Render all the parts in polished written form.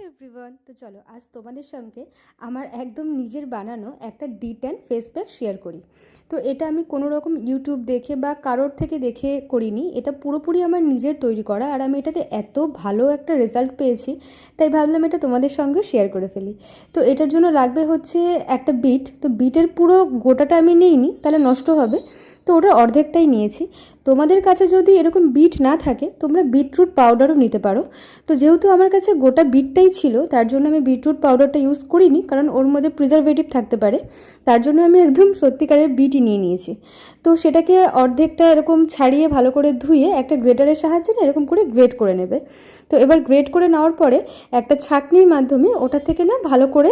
Everyone, তো চলো আজ তোমাদের সঙ্গে আমার একদম নিজের বানানো একটা D10 ফেস প্যাক শেয়ার করি। তো এটা আমি কোনো রকম ইউটিউব দেখে বা কারোর থেকে দেখে করিনি, এটা পুরোপুরি আমার নিজের তৈরি করা। আর আমি এটাতে এত ভালো একটা রেজাল্ট পেয়েছি, তাই ভাবলাম এটা তোমাদের সঙ্গে শেয়ার করে ফেলি। তো এটার জন্য লাগবে হচ্ছে একটা বিট। তো বিটের পুরো গোটাটা আমি নিইনি, তাহলে নষ্ট হবে, তো ওটা অর্ধেকটাই নিয়েছি। তোমাদের কাছে যদি এরকম বিট না থাকে তোমরা বিটরুট পাউডারও নিতে পারো। তো যেহেতু আমার কাছে গোটা বিটটাই ছিল, তার জন্য আমি বিটরুট পাউডারটা ইউজ করিনি, কারণ ওর মধ্যে প্রিজারভেটিভ থাকতে পারে। তার জন্য আমি একদম সত্যিকারের বিটই নিয়ে নিয়েছি। তো সেটাকে অর্ধেকটা এরকম ছাড়িয়ে ভালো করে ধুয়ে একটা গ্রেটারের সাহায্যে না এরকম করে গ্রেট করে নেবে। তো এবার গ্রেট করে নেওয়ার পরে একটা ছাঁকনির মাধ্যমে ওটা থেকে না ভালো করে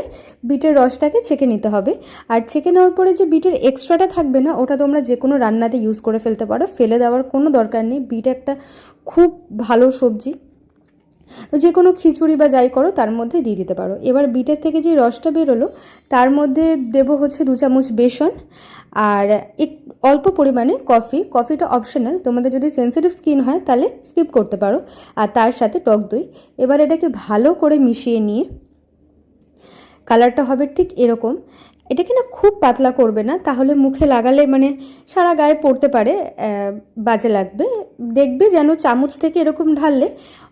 বিটের রসটাকে ছেঁকে নিতে হবে। আর ছেঁকে নেওয়ার পরে যে বিটের এক্সট্রাটা থাকবে না, ওটা তোমরা যে কোনো রান্নাতে ইউজ করে ফেলতে পারো, ফেলে দেওয়ার কোনো দরকার নেই। বিট একটা খুব ভালো সবজি, তো যে কোনো খিচুড়ি বা যাই করো তার মধ্যে দিয়ে দিতে পারো। এবার বিটের থেকে যে রসটা বেরোলো তার মধ্যে দেবো হচ্ছে 2 চামচ বেসন আর অল্প পরিমাণে কফিটা অপশনাল, তোমাদের যদি সেন্সিটিভ স্কিন হয় তাহলে স্কিপ করতে পারো। আর তার সাথে টক দই। এবার এটাকে ভালো করে মিশিয়ে নিয়ে কালারটা হবে ঠিক এরকম। এটাকে না খুব পাতলা করবে না, তাহলে মুখে লাগালে মানে সারা গায়ে পড়তে পারে, বাজে লাগবে। দেখবে যেন চামচ থেকে এরকম ঢাললে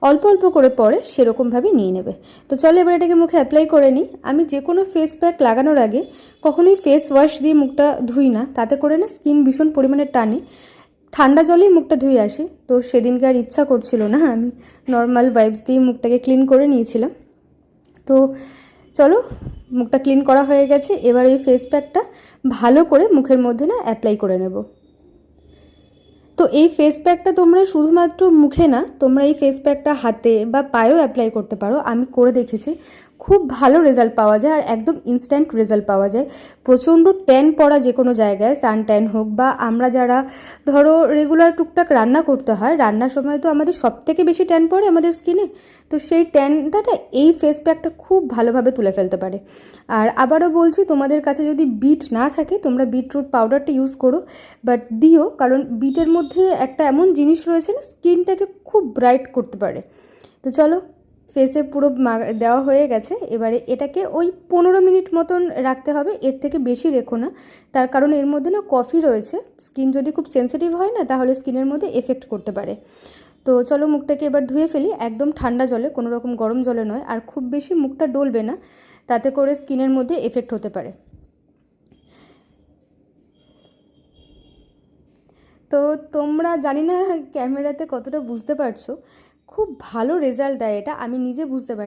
অল্প অল্প করে পড়ে, সেরকমভাবে নিয়ে নেবে। তো চলো এবার এটাকে মুখে অ্যাপ্লাই করে নিই। আমি যে কোনো ফেস প্যাক লাগানোর আগে কখনোই ফেস ওয়াশ দিয়ে মুখটা ধুই না, তাতে করে না স্কিন ভীষণ পরিমাণে টানে। ঠান্ডা জলেই মুখটা ধুয়ে আসি। তো সেদিনকে আর ইচ্ছা করছিল না, আমি নর্মাল ভাইবস দিয়ে মুখটাকে ক্লিন করে নিয়েছিলাম। তো চলো, মুখটা ক্লিন করা হয়ে গেছে। এবার এই ফেস প্যাকটা ভালো করে মুখের মধ্যে না অ্যাপ্লাই করে নেব। তো এই ফেস প্যাকটা তোমরা শুধুমাত্র মুখে না, তোমরা এই ফেস প্যাকটা হাতে বা পায়েও অ্যাপ্লাই করতে পারো। আমি করে দেখেছি, খুব ভালো রেজাল্ট পাওয়া যায় আর একদম ইনস্ট্যান্ট রেজাল্ট পাওয়া যায়। প্রচণ্ড ট্যান পড়া যে কোনো জায়গায়, সান ট্যান হোক বা আমরা যারা ধরো রেগুলার টুকটাক রান্না করতে হয়, রান্নার সময় তো আমাদের সবথেকে বেশি ট্যান পড়ে আমাদের স্কিনে। তো সেই ট্যানটা এই ফেস প্যাকটা খুব ভালোভাবে তুলে ফেলতে পারে। আর আবারও বলছি, তোমাদের কাছে যদি বিট না থাকে তোমরা বিটরুট পাউডারটা ইউজ করো, বাট দিও, কারণ বিটের মধ্যে একটা এমন জিনিস রয়েছে না, স্কিনটাকে খুব ব্রাইট করতে পারে। তো চলো, ফেসে পুরো দেওয়া হয়ে গেছে। এবারে এটাকে ওই 15 মিনিট মতন রাখতে হবে, এর থেকে বেশি রেখো না। তার কারণ এর মধ্যে না কফি রয়েছে, স্কিন যদি খুব সেন্সিটিভ হয় না তাহলে স্কিনের মধ্যে এফেক্ট করতে পারে। তো চলো মুখটাকে এবার ধুয়ে ফেলি, একদম ঠান্ডা জলে, কোনো রকম গরম জলে নয়। আর খুব বেশি মুখটা ডলবে না, তাতে করে স্কিনের মধ্যে এফেক্ট হতে পারে। তো তোমরা জানি না ক্যামেরাতে কতটা বুঝতে পারছো, খুব ভালো রেজাল্ট দেয় এটা, আমি নিজে বুঝতে পারি।